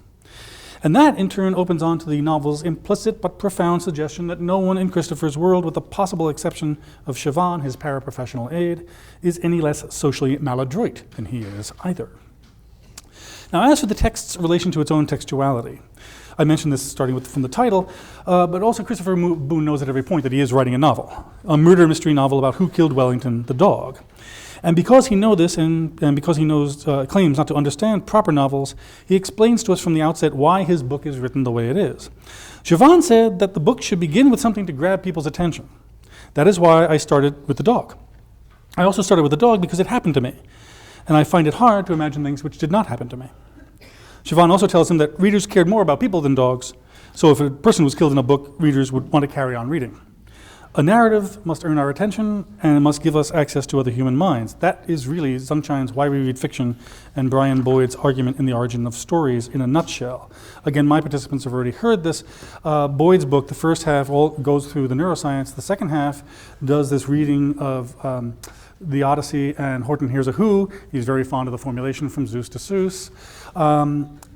And that, in turn, opens on to the novel's implicit but profound suggestion that no one in Christopher's world, with the possible exception of Siobhan, his paraprofessional aide, is any less socially maladroit than he is either. Now, as for the text's relation to its own textuality, I mentioned this starting from the title, but also Christopher Boone knows at every point that he is writing a novel, a murder mystery novel about who killed Wellington the dog. And because he knows this, and because he claims not to understand proper novels, he explains to us from the outset why his book is written the way it is. Siobhan said that the book should begin with something to grab people's attention. That is why I started with the dog. I also started with the dog because it happened to me, and I find it hard to imagine things which did not happen to me. Siobhan also tells him that readers cared more about people than dogs, so if a person was killed in a book, readers would want to carry on reading. A narrative must earn our attention and it must give us access to other human minds. That is really Sunshine's Why We Read Fiction and Brian Boyd's argument in The Origin of Stories in a nutshell. Again, my participants have already heard this. Boyd's book, the first half all goes through the neuroscience. The second half does this reading of the Odyssey and Horton Hears a Who. He's very fond of the formulation from Zeus to Seuss.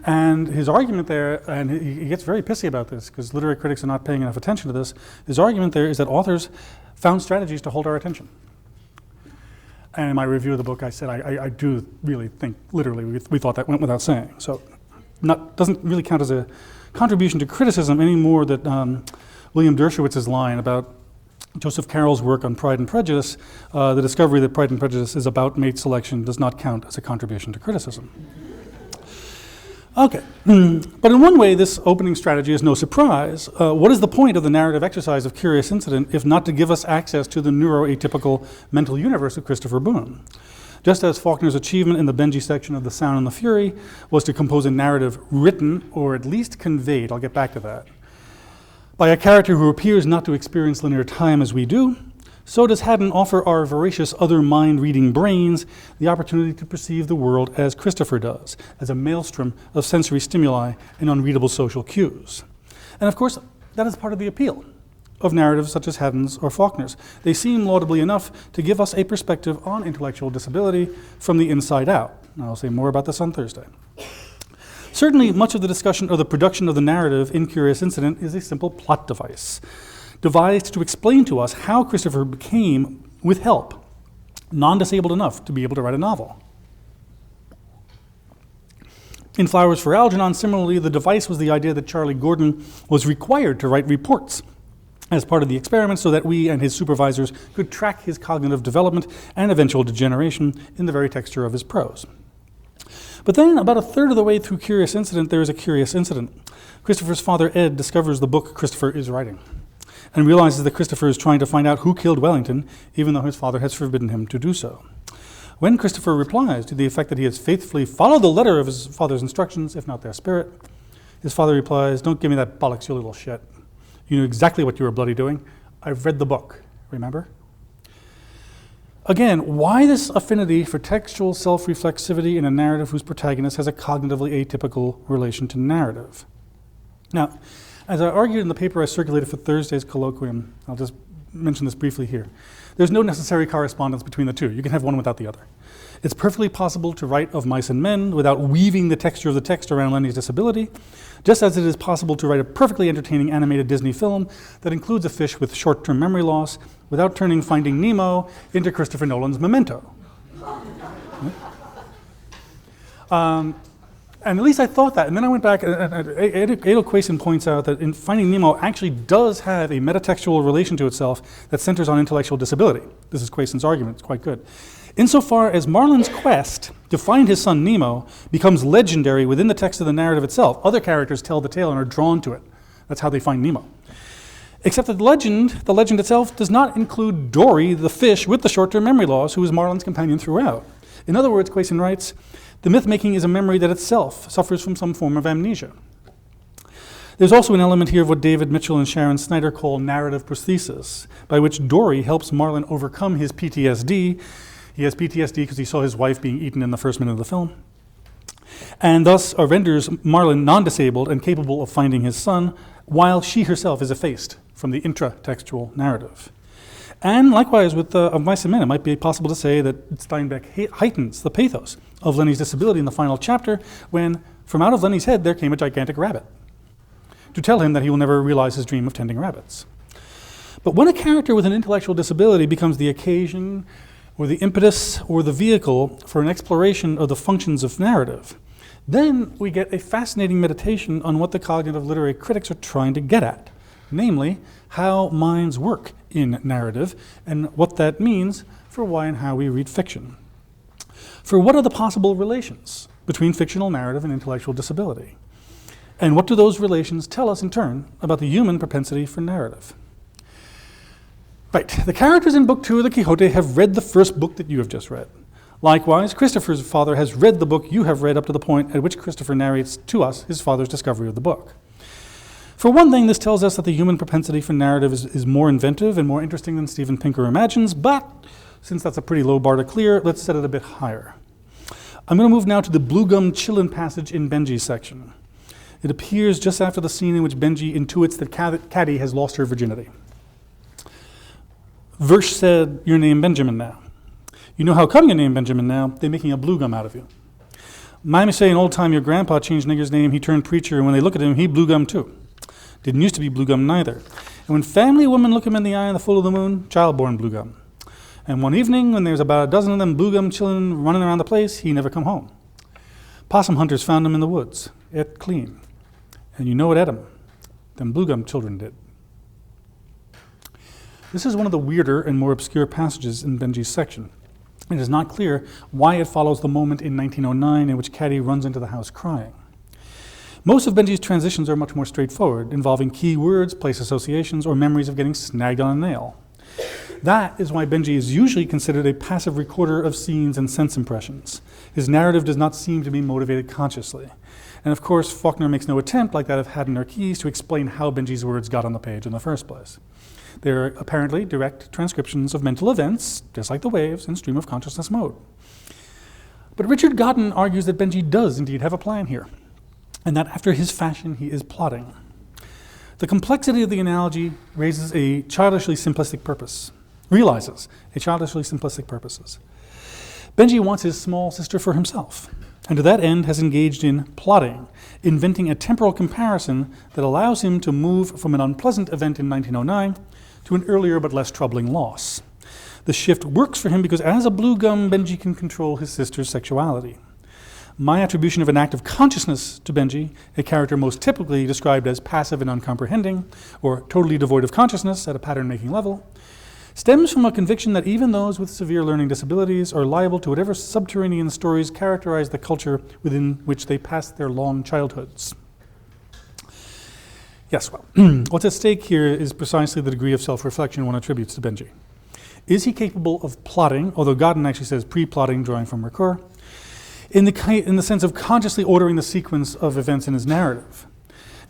And his argument there, and he gets very pissy about this because literary critics are not paying enough attention to this, his argument there is that authors found strategies to hold our attention. And in my review of the book, I said I do really think, literally, we thought that went without saying. So doesn't really count as a contribution to criticism any more that William Dershowitz's line about Joseph Carroll's work on Pride and Prejudice, the discovery that Pride and Prejudice is about mate selection does not count as a contribution to criticism. Okay, but in one way, this opening strategy is no surprise. What is the point of the narrative exercise of Curious Incident if not to give us access to the neuroatypical mental universe of Christopher Boone? Just as Faulkner's achievement in the Benjy section of The Sound and the Fury was to compose a narrative written, or at least conveyed, I'll get back to that, by a character who appears not to experience linear time as we do, so does Haddon offer our voracious other mind-reading brains the opportunity to perceive the world as Christopher does, as a maelstrom of sensory stimuli and unreadable social cues. And of course, that is part of the appeal of narratives such as Haddon's or Faulkner's. They seem laudably enough to give us a perspective on intellectual disability from the inside out. And I'll say more about this on Thursday. Certainly, much of the discussion of the production of the narrative in Curious Incident is a simple plot device, devised to explain to us how Christopher became, with help, non-disabled enough to be able to write a novel. In Flowers for Algernon, similarly, the device was the idea that Charlie Gordon was required to write reports as part of the experiment so that we and his supervisors could track his cognitive development and eventual degeneration in the very texture of his prose. But then, about a third of the way through Curious Incident, there is a curious incident. Christopher's father, Ed, discovers the book Christopher is writing and realizes that Christopher is trying to find out who killed Wellington, even though his father has forbidden him to do so. When Christopher replies to the effect that he has faithfully followed the letter of his father's instructions, if not their spirit, his father replies, "Don't give me that bollocks, you little shit. You knew exactly what you were bloody doing. I've read the book, remember?" Again, why this affinity for textual self-reflexivity in a narrative whose protagonist has a cognitively atypical relation to narrative? Now, as I argued in the paper I circulated for Thursday's colloquium, I'll just mention this briefly here. There's no necessary correspondence between the two. You can have one without the other. It's perfectly possible to write of Mice and Men without weaving the texture of the text around Lenny's disability, just as it is possible to write a perfectly entertaining animated Disney film that includes a fish with short-term memory loss without turning Finding Nemo into Christopher Nolan's Memento. And at least I thought that, and then I went back, and Adel Quayson points out that in Finding Nemo actually does have a metatextual relation to itself that centers on intellectual disability. This is Quayson's argument, it's quite good. Insofar as Marlin's quest to find his son Nemo becomes legendary within the text of the narrative itself, other characters tell the tale and are drawn to it. That's how they find Nemo. Except that the legend itself does not include Dory, the fish with the short-term memory loss, who is Marlin's companion throughout. In other words, Quayson writes, the myth-making is a memory that itself suffers from some form of amnesia. There's also an element here of what David Mitchell and Sharon Snyder call narrative prosthesis, by which Dory helps Marlin overcome his PTSD. He has PTSD because he saw his wife being eaten in the first minute of the film, and thus renders Marlin non-disabled and capable of finding his son, while she herself is effaced from the intratextual narrative. And likewise with Of Mice and Men, it might be possible to say that Steinbeck heightens the pathos of Lenny's disability in the final chapter when, from out of Lenny's head, there came a gigantic rabbit to tell him that he will never realize his dream of tending rabbits. But when a character with an intellectual disability becomes the occasion or the impetus or the vehicle for an exploration of the functions of narrative, then we get a fascinating meditation on what the cognitive literary critics are trying to get at, namely, how minds work in narrative and what that means for why and how we read fiction. For what are the possible relations between fictional narrative and intellectual disability? And what do those relations tell us in turn about the human propensity for narrative? Right, the characters in Book 2 of the Quixote have read the first book that you have just read. Likewise, Christopher's father has read the book you have read up to the point at which Christopher narrates to us his father's discovery of the book. For one thing, this tells us that the human propensity for narrative is more inventive and more interesting than Steven Pinker imagines, but since that's a pretty low bar to clear, let's set it a bit higher. I'm going to move now to the Blue Gum Chillin' passage in Benji's section. It appears just after the scene in which Benji intuits that Caddy has lost her virginity. Verse said, "You're named Benjamin now. You know how come you're named Benjamin now? They're making a blue gum out of you. Mammy say an old time your grandpa changed nigger's name, he turned preacher, and when they look at him, he blue gum too. Didn't used to be blue gum neither. And when family women look him in the eye in the full of the moon, child-born blue gum. And one evening, when there's about a dozen of them blue gum chillin' running around the place, he never come home. Possum hunters found him in the woods, et clean. And you know what et him? Them blue gum children did." This is one of the weirder and more obscure passages in Benji's section. It is not clear why it follows the moment in 1909 in which Caddy runs into the house crying. Most of Benji's transitions are much more straightforward, involving key words, place associations, or memories of getting snagged on a nail. That is why Benji is usually considered a passive recorder of scenes and sense impressions. His narrative does not seem to be motivated consciously. And of course, Faulkner makes no attempt, like that of Haddon or Keyes, to explain how Benji's words got on the page in the first place. They're apparently direct transcriptions of mental events, just like the waves in stream of consciousness mode. But Richard Godden argues that Benji does indeed have a plan here, and that after his fashion he is plotting. The complexity of the analogy realizes a childishly simplistic purpose. Benji wants his small sister for himself, and to that end has engaged in plotting, inventing a temporal comparison that allows him to move from an unpleasant event in 1909 to an earlier but less troubling loss. The shift works for him because as a blue gum, Benji can control his sister's sexuality. My attribution of an act of consciousness to Benji, a character most typically described as passive and uncomprehending, or totally devoid of consciousness at a pattern-making level, stems from a conviction that even those with severe learning disabilities are liable to whatever subterranean stories characterize the culture within which they pass their long childhoods. Yes, well, what's at stake here is precisely the degree of self-reflection one attributes to Benji. Is he capable of plotting, although Godin actually says pre-plotting, drawing from Ricoeur, in the sense of consciously ordering the sequence of events in his narrative?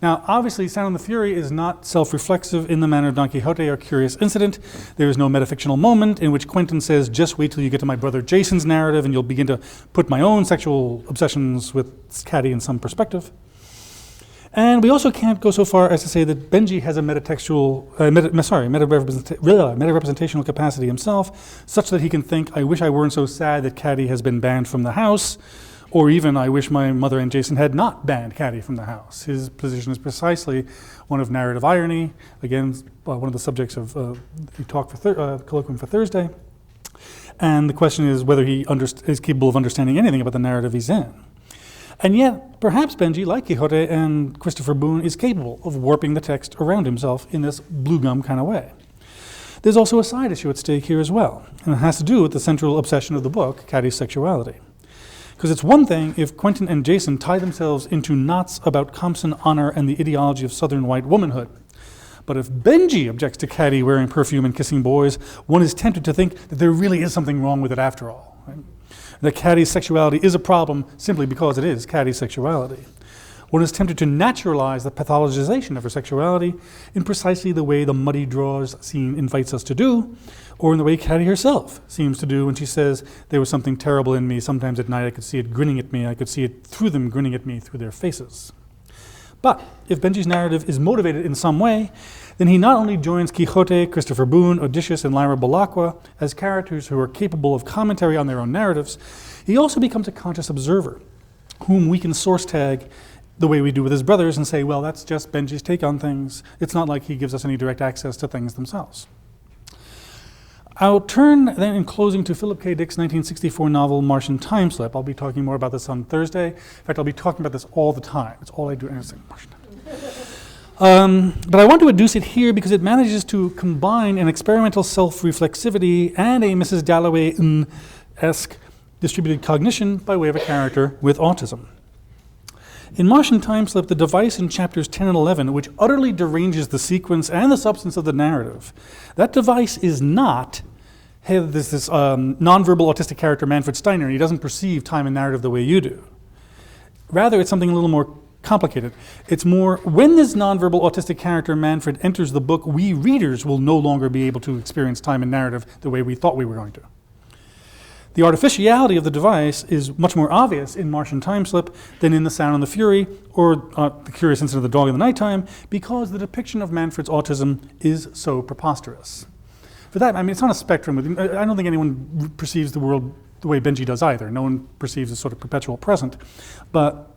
Now, obviously, Sound and the Fury is not self-reflexive in the manner of Don Quixote or Curious Incident. There is no metafictional moment in which Quentin says, just wait till you get to my brother Jason's narrative and you'll begin to put my own sexual obsessions with Caddy in some perspective. And we also can't go so far as to say that Benji has a meta-representational capacity himself, such that he can think, I wish I weren't so sad that Caddy has been banned from the house, or even, I wish my mother and Jason had not banned Caddy from the house. His position is precisely one of narrative irony, again, one of the subjects of the talk for colloquium for Thursday. And the question is whether he is capable of understanding anything about the narrative he's in. And yet, perhaps Benji, like Quixote and Christopher Boone, is capable of warping the text around himself in this blue gum kind of way. There's also a side issue at stake here as well, and it has to do with the central obsession of the book, Caddy's sexuality. Because it's one thing if Quentin and Jason tie themselves into knots about Compson honor and the ideology of Southern white womanhood. But if Benji objects to Caddy wearing perfume and kissing boys, one is tempted to think that there really is something wrong with it after all. Right? That Caddy's sexuality is a problem simply because it is Caddy's sexuality. One is tempted to naturalize the pathologization of her sexuality in precisely the way the Muddy Draws scene invites us to do, or in the way Caddy herself seems to do when she says, there was something terrible in me, sometimes at night I could see it grinning at me, I could see it through them grinning at me through their faces. But if Benji's narrative is motivated in some way, then he not only joins Quixote, Christopher Boone, Odysseus, and Lyra Belacqua as characters who are capable of commentary on their own narratives, he also becomes a conscious observer, whom we can source tag the way we do with his brothers and say, well, that's just Benji's take on things. It's not like he gives us any direct access to things themselves. I'll turn then in closing to Philip K. Dick's 1964 novel, Martian Timeslip. I'll be talking more about this on Thursday. In fact, I'll be talking about this all the time. It's all I do. But I want to adduce it here because it manages to combine an experimental self-reflexivity and a Mrs. Dalloway-esque distributed cognition by way of a character with autism. In Martian Timeslip, the device in chapters 10 and 11, which utterly deranges the sequence and the substance of the narrative, that device is not, hey, there's this nonverbal autistic character, Manfred Steiner, and he doesn't perceive time and narrative the way you do. Rather, it's something a little more complicated. It's more, when this nonverbal autistic character, Manfred, enters the book, we readers will no longer be able to experience time and narrative the way we thought we were going to. The artificiality of the device is much more obvious in Martian Timeslip than in The Sound and the Fury or The Curious Incident of the Dog in the Nighttime, because the depiction of Manfred's autism is so preposterous. For that, I mean, it's on a spectrum. I don't think anyone perceives the world the way Benji does either. No one perceives a sort of perpetual present. But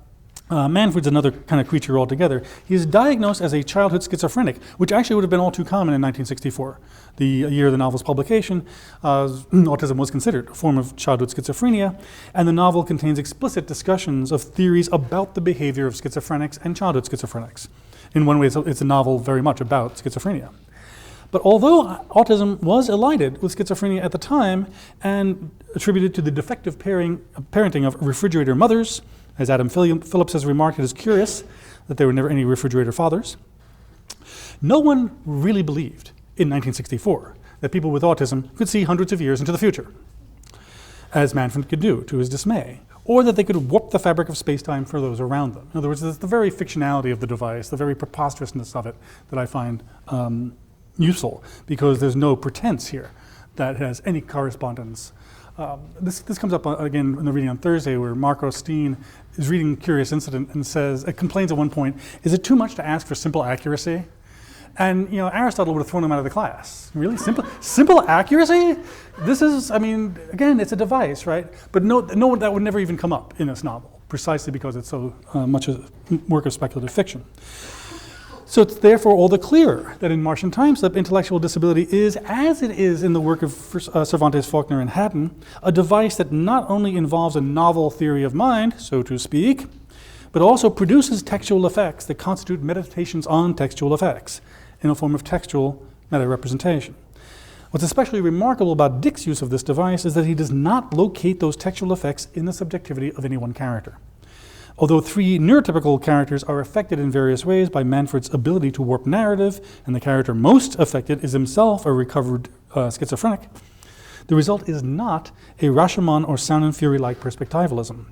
Manfred's another kind of creature altogether. He is diagnosed as a childhood schizophrenic, which actually would have been all too common in 1964, the year of the novel's publication. Autism was considered a form of childhood schizophrenia, and the novel contains explicit discussions of theories about the behavior of schizophrenics and childhood schizophrenics. In one way, it's a novel very much about schizophrenia. But although autism was elided with schizophrenia at the time and attributed to the defective parenting of refrigerator mothers, as Adam Phillips has remarked, it is curious that there were never any refrigerator fathers. No one really believed in 1964 that people with autism could see hundreds of years into the future, as Manfred could do to his dismay, or that they could warp the fabric of space-time for those around them. In other words, it's the very fictionality of the device, the very preposterousness of it that I find useful, because there's no pretense here that it has any correspondence. This comes up again in the reading on Thursday, where Marco Steen is reading Curious Incident and says, it complains at one point, is it too much to ask for simple accuracy? And Aristotle would have thrown him out of the class. Really simple accuracy? This is, again, it's a device, right? But no, that would never even come up in this novel, precisely because it's so much a work of speculative fiction. So it's therefore all the clearer that in Martian time slip, intellectual disability is, as it is in the work of Cervantes, Faulkner, and Hatton, a device that not only involves a novel theory of mind, so to speak, but also produces textual effects that constitute meditations on textual effects in a form of textual meta-representation. What's especially remarkable about Dick's use of this device is that he does not locate those textual effects in the subjectivity of any one character. Although 3 neurotypical characters are affected in various ways by Manfred's ability to warp narrative, and the character most affected is himself a recovered schizophrenic, the result is not a Rashomon or Sound and Fury-like perspectivalism.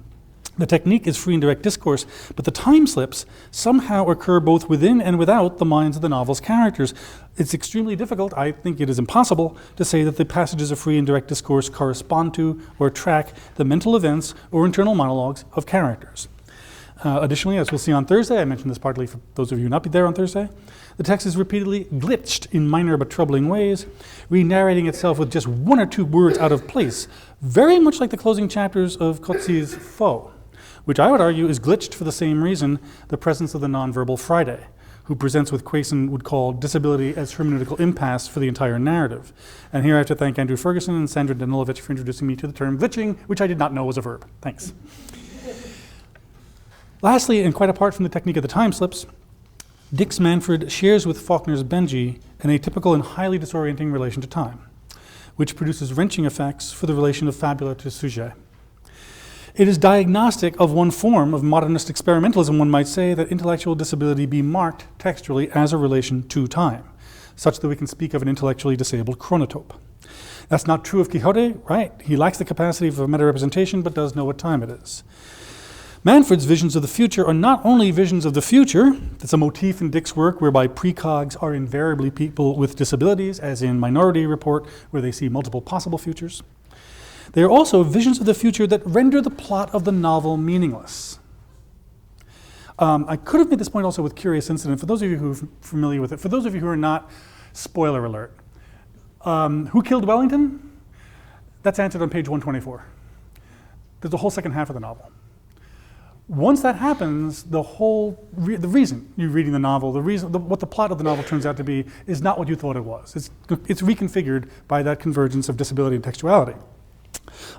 The technique is free and direct discourse, but the time slips somehow occur both within and without the minds of the novel's characters. It's extremely difficult, I think it is impossible, to say that the passages of free and direct discourse correspond to or track the mental events or internal monologues of characters. Additionally, as we'll see on Thursday, I mentioned this partly for those of you who not be there on Thursday, the text is repeatedly glitched in minor but troubling ways, re-narrating itself with just 1 or 2 words out of place, very much like the closing chapters of Coetzee's Foe, which I would argue is glitched for the same reason the presence of the nonverbal Friday, who presents what Quayson would call disability as hermeneutical impasse for the entire narrative. And here I have to thank Andrew Ferguson and Sandra Danilovich for introducing me to the term glitching, which I did not know was a verb. Thanks. Lastly, and quite apart from the technique of the time slips, Dick's Manfred shares with Faulkner's Benji an atypical and highly disorienting relation to time, which produces wrenching effects for the relation of fabula to sujet. It is diagnostic of one form of modernist experimentalism, one might say, that intellectual disability be marked textually as a relation to time, such that we can speak of an intellectually disabled chronotope. That's not true of Quixote, right? He lacks the capacity for meta-representation, but does know what time it is. Manfred's visions of the future are not only visions of the future, that's a motif in Dick's work whereby precogs are invariably people with disabilities, as in Minority Report, where they see multiple possible futures. They are also visions of the future that render the plot of the novel meaningless. I could have made this point also with Curious Incident. For those of you who are familiar with it, for those of you who are not, spoiler alert. Who killed Wellington? That's answered on page 124. There's the whole second half of the novel. Once that happens, the reason you're reading the novel, what the plot of the novel turns out to be is not what you thought it was. It's reconfigured by that convergence of disability and textuality.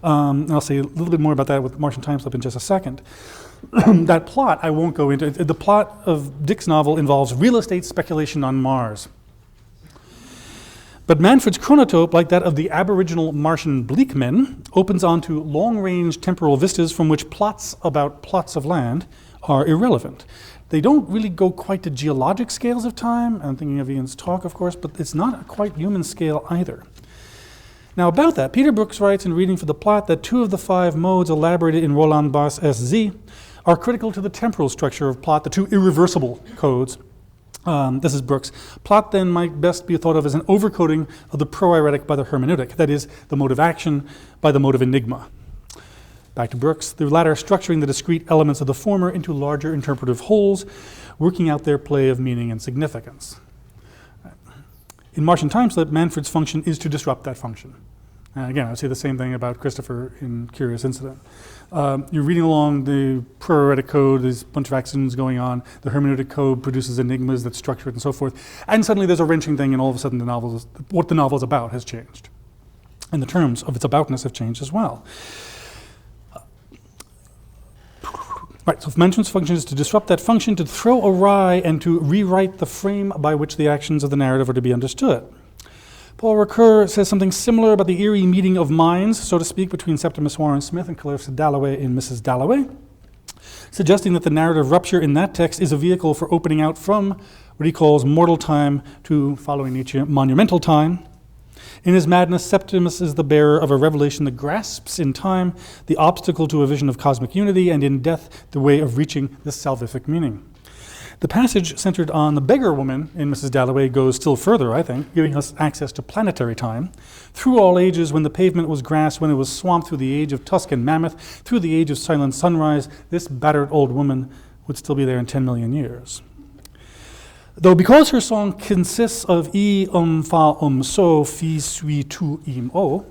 And I'll say a little bit more about that with Martian Time Slip in just a second. That plot, I won't go into. The plot of Dick's novel involves real estate speculation on Mars. But Manfred's chronotope, like that of the aboriginal Martian bleakmen, opens onto long-range temporal vistas from which plots about plots of land are irrelevant. They don't really go quite to geologic scales of time. I'm thinking of Ian's talk, of course, but it's not a quite human scale either. Now about that, Peter Brooks writes in Reading for the Plot that 2 of the 5 modes elaborated in Roland Barthes' SZ are critical to the temporal structure of plot, the 2 irreversible codes. This is Brooks. Plot then might best be thought of as an overcoding of the proiretic by the hermeneutic, that is, the mode of action by the mode of enigma. Back to Brooks, the latter structuring the discrete elements of the former into larger interpretive wholes, working out their play of meaning and significance. In Martian Time Slip, Manfred's function is to disrupt that function. And again, I would say the same thing about Christopher in Curious Incident. You're reading along the proiretic code, there's a bunch of actions going on, the hermeneutic code produces enigmas that structure it and so forth, and suddenly there's a wrenching thing and all of a sudden what the novel is about has changed. And the terms of its aboutness have changed as well. Right, so if Manfred's function is to disrupt that function, to throw awry and to rewrite the frame by which the actions of the narrative are to be understood. Paul Ricoeur says something similar about the eerie meeting of minds, so to speak, between Septimus Warren Smith and Clarissa Dalloway in Mrs. Dalloway, suggesting that the narrative rupture in that text is a vehicle for opening out from what he calls mortal time to, following Nietzsche, monumental time. In his madness, Septimus is the bearer of a revelation that grasps in time the obstacle to a vision of cosmic unity, and in death the way of reaching this salvific meaning. The passage centered on the beggar woman in Mrs. Dalloway goes still further, I think, giving us access to planetary time. Through all ages, when the pavement was grass, when it was swamped through the age of Tuscan mammoth, through the age of silent sunrise, this battered old woman would still be there in 10 million years. Though because her song consists of e, fa, so, fi, sui, tu, im, o,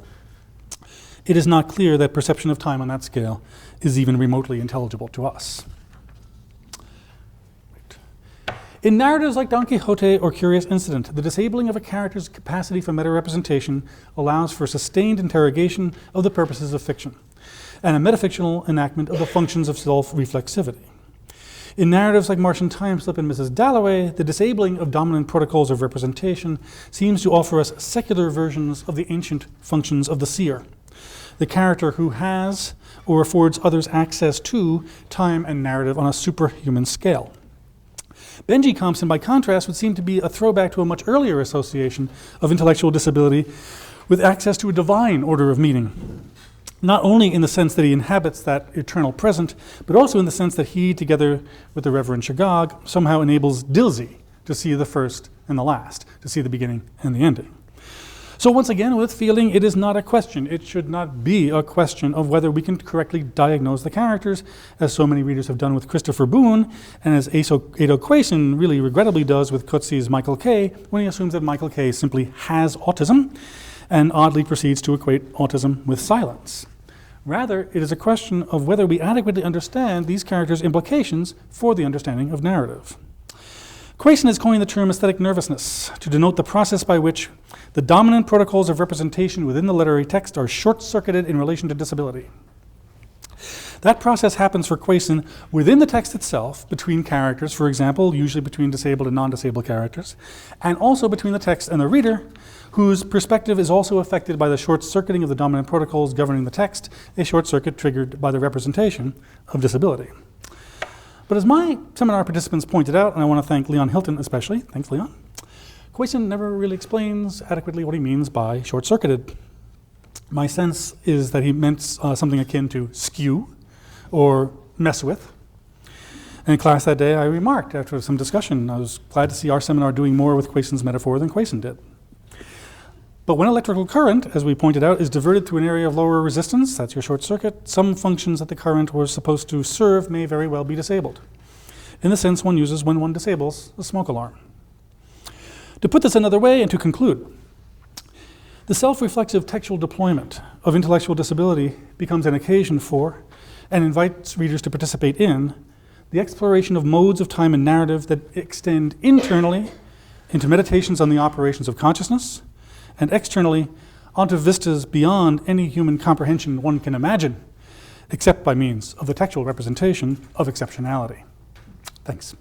it is not clear that perception of time on that scale is even remotely intelligible to us. In narratives like Don Quixote or Curious Incident, the disabling of a character's capacity for meta-representation allows for sustained interrogation of the purposes of fiction, and a metafictional enactment of the functions of self-reflexivity. In narratives like Martian Time Slip and Mrs. Dalloway, the disabling of dominant protocols of representation seems to offer us secular versions of the ancient functions of the seer, the character who has or affords others access to time and narrative on a superhuman scale. Benji Compson, by contrast, would seem to be a throwback to a much earlier association of intellectual disability with access to a divine order of meaning, not only in the sense that he inhabits that eternal present, but also in the sense that he, together with the Reverend Chagag, somehow enables Dilsey to see the first and the last, to see the beginning and the ending. So once again, with feeling, it is not a question. It should not be a question of whether we can correctly diagnose the characters, as so many readers have done with Christopher Boone, and as Ado Quayson really regrettably does with Coetzee's Michael K, when he assumes that Michael K simply has autism, and oddly proceeds to equate autism with silence. Rather, it is a question of whether we adequately understand these characters' implications for the understanding of narrative. Quayson has coined the term aesthetic nervousness to denote the process by which the dominant protocols of representation within the literary text are short-circuited in relation to disability. That process happens for Quayson within the text itself, between characters, for example, usually between disabled and non-disabled characters, and also between the text and the reader, whose perspective is also affected by the short-circuiting of the dominant protocols governing the text, a short-circuit triggered by the representation of disability. But as my seminar participants pointed out, and I want to thank Leon Hilton especially, thanks Leon, Quayson never really explains adequately what he means by short-circuited. My sense is that he meant something akin to skew or mess with. And in class that day, I remarked after some discussion, I was glad to see our seminar doing more with Quayson's metaphor than Quayson did. But when electrical current, as we pointed out, is diverted through an area of lower resistance, that's your short circuit, some functions that the current was supposed to serve may very well be disabled, in the sense one uses when one disables a smoke alarm. To put this another way and to conclude, the self-reflexive textual deployment of intellectual disability becomes an occasion for, and invites readers to participate in, the exploration of modes of time and narrative that extend internally into meditations on the operations of consciousness, and externally onto vistas beyond any human comprehension one can imagine, except by means of the textual representation of exceptionality. Thanks.